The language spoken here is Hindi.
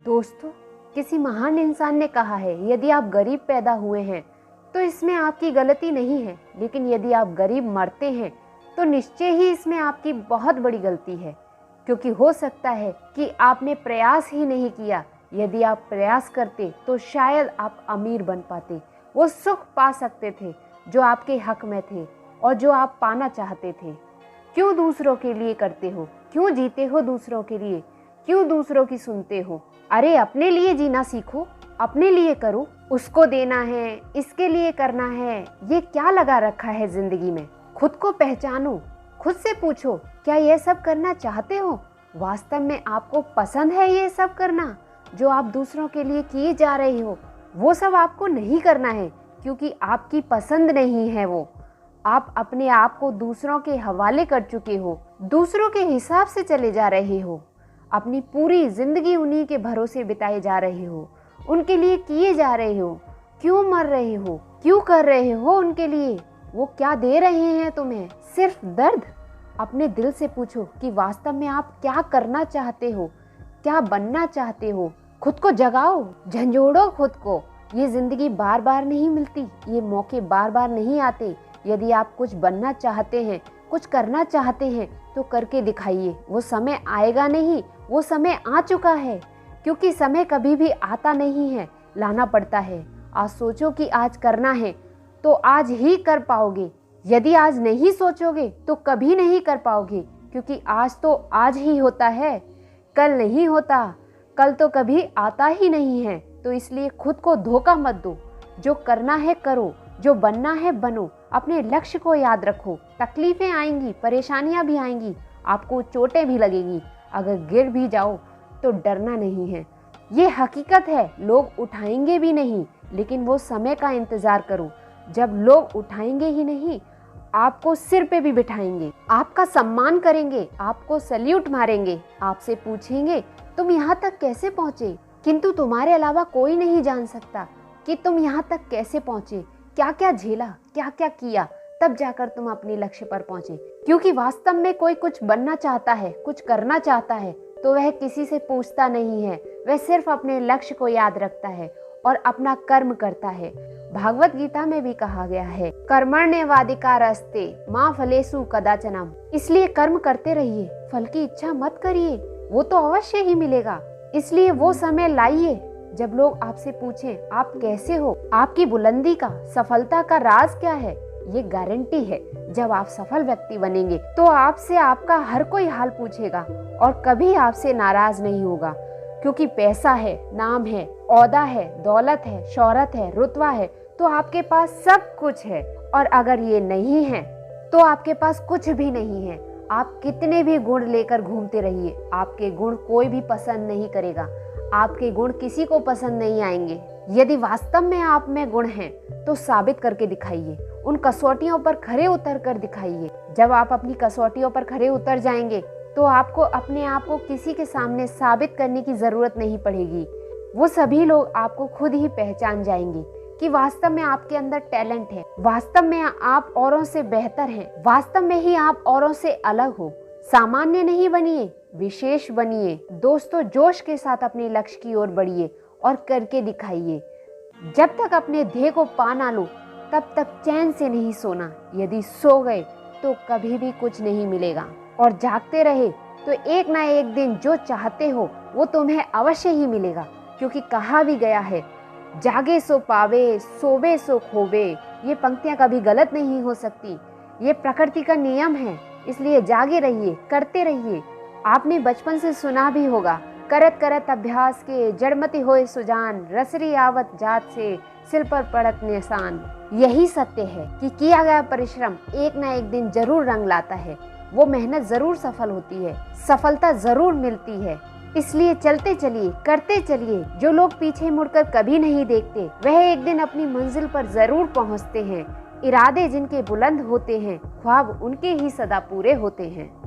दोस्तों, किसी महान इंसान ने कहा है, यदि आप गरीब पैदा हुए हैं तो इसमें आपकी गलती नहीं है, लेकिन यदि आप गरीब मरते हैं तो निश्चय ही इसमें आपकी बहुत बड़ी गलती है। क्योंकि हो सकता है कि आपने प्रयास ही नहीं किया। यदि आप प्रयास करते तो शायद आप अमीर बन पाते, वो सुख पा सकते थे जो आपके हक में थे और जो आप पाना चाहते थे। क्यों दूसरों के लिए करते हो? क्यों जीते हो दूसरों के लिए? क्यों दूसरों की सुनते हो? अरे अपने लिए जीना सीखो, अपने लिए करो। उसको देना है, इसके लिए करना है, ये क्या लगा रखा है जिंदगी में? खुद को पहचानो, खुद से पूछो, क्या ये सब करना चाहते हो? वास्तव में आपको पसंद है ये सब करना? जो आप दूसरों के लिए किए जा रहे हो वो सब आपको नहीं करना है, क्योंकि आपकी पसंद नहीं है वो। आप अपने आप को दूसरों के हवाले कर चुके हो, दूसरों के हिसाब से चले जा रहे हो। अपनी पूरी जिंदगी उन्हीं के भरोसे बिताए जा रहे हो, उनके लिए किए जा रहे हो। क्यों मर रहे हो? क्यों कर रहे हो उनके लिए? वो क्या दे रहे हैं तुम्हें? सिर्फ दर्द? अपने दिल से पूछो कि वास्तव में आप क्या करना चाहते हो, क्या बनना चाहते हो। खुद को जगाओ, झंझोड़ो खुद को। ये जिंदगी बार बार नहीं मिलती, ये मौके बार बार नहीं आते। यदि आप कुछ बनना चाहते हैं, कुछ करना चाहते हैं तो करके दिखाइए। वो समय आएगा नहीं, वो समय आ चुका है। क्योंकि समय कभी भी आता नहीं है, लाना पड़ता है। आज सोचो कि आज करना है तो आज ही कर पाओगे। यदि आज नहीं सोचोगे तो कभी नहीं कर पाओगे, क्योंकि आज तो आज ही होता है, कल नहीं होता। कल तो कभी आता ही नहीं है। तो इसलिए खुद को धोखा मत दो। जो करना है करो, जो बनना है बनो। अपने लक्ष्य को याद रखो। तकलीफें आएंगी, परेशानियां भी आएंगी, आपको चोटें भी लगेगी। अगर गिर भी जाओ तो डरना नहीं है, ये हकीकत है। लोग उठाएंगे भी नहीं, लेकिन वो समय का इंतजार करो। जब लोग उठाएंगे ही नहीं, आपको सिर पे भी बिठाएंगे, आपका सम्मान करेंगे, आपको सैल्यूट मारेंगे, आपसे पूछेंगे तुम यहाँ तक कैसे पहुँचे। किंतु तुम्हारे अलावा कोई नहीं जान सकता कि तुम यहाँ तक कैसे पहुँचे, क्या क्या झेला, क्या क्या किया, तब जाकर तुम अपने लक्ष्य पर पहुँचे। क्योंकि वास्तव में कोई कुछ बनना चाहता है, कुछ करना चाहता है तो वह किसी से पूछता नहीं है। वह सिर्फ अपने लक्ष्य को याद रखता है और अपना कर्म करता है। भागवत गीता में भी कहा गया है, कर्मण्येवाधिकारस्ते मा फलेषु कदाचन। इसलिए कर्म करते रहिए, फल की इच्छा मत करिए, वो तो अवश्य ही मिलेगा। इसलिए वो समय लाइए जब लोग आपसे पूछें आप कैसे हो, आपकी बुलंदी का, सफलता का राज क्या है। ये गारंटी है, जब आप सफल व्यक्ति बनेंगे तो आपसे आपका हर कोई हाल पूछेगा और कभी आपसे नाराज नहीं होगा। क्योंकि पैसा है, नाम है, औहदा है, दौलत है, शोहरत है, रुतबा है, तो आपके पास सब कुछ है। और अगर ये नहीं है तो आपके पास कुछ भी नहीं है। आप कितने भी गुण लेकर घूमते रहिए, आपके गुण कोई भी पसंद नहीं करेगा, आपके गुण किसी को पसंद नहीं आएंगे। यदि वास्तव में आप में गुण हैं तो साबित करके दिखाइए, उन कसौटियों पर खरे उतर कर दिखाइए। जब आप अपनी कसौटियों पर खरे उतर जाएंगे तो आपको अपने आप को किसी के सामने साबित करने की जरूरत नहीं पड़ेगी। वो सभी लोग आपको खुद ही पहचान जाएंगे कि वास्तव में आपके अंदर टैलेंट है, वास्तव में आप औरों से बेहतर हैं, वास्तव में ही आप औरों से अलग हो। सामान्य नहीं बनिए, विशेष बनिए। दोस्तों, जोश के साथ अपने लक्ष्य की ओर बढ़िए और करके दिखाइए। जब तक अपने ध्येय को पा ना लो तब तक चैन से नहीं सोना। यदि सो गए तो कभी भी कुछ नहीं मिलेगा। और जागते रहे तो एक ना एक दिन जो चाहते हो वो तुम्हें अवश्य ही मिलेगा। क्योंकि कहा भी गया है, जागे सो पावे, सोवे सो खोवे। ये पंक्तियां कभी गलत नहीं हो सकती, ये प्रकृति का नियम है। इसलिए जागे रहिए, करते रहिए। आपने बचपन से सुना भी होगा, करत करत अभ्यास के जड़मति होए सुजान, रसरी आवत जात से सिल पर पड़त निशान। यही सत्य है कि किया गया परिश्रम एक ना एक दिन जरूर रंग लाता है। वो मेहनत जरूर सफल होती है, सफलता जरूर मिलती है। इसलिए चलते चलिए, करते चलिए। जो लोग पीछे मुड़कर कभी नहीं देखते वह एक दिन अपनी मंजिल पर जरूर पहुंचते हैं। इरादे जिनके बुलंद होते हैं, ख्वाब उनके ही सदा पूरे होते हैं।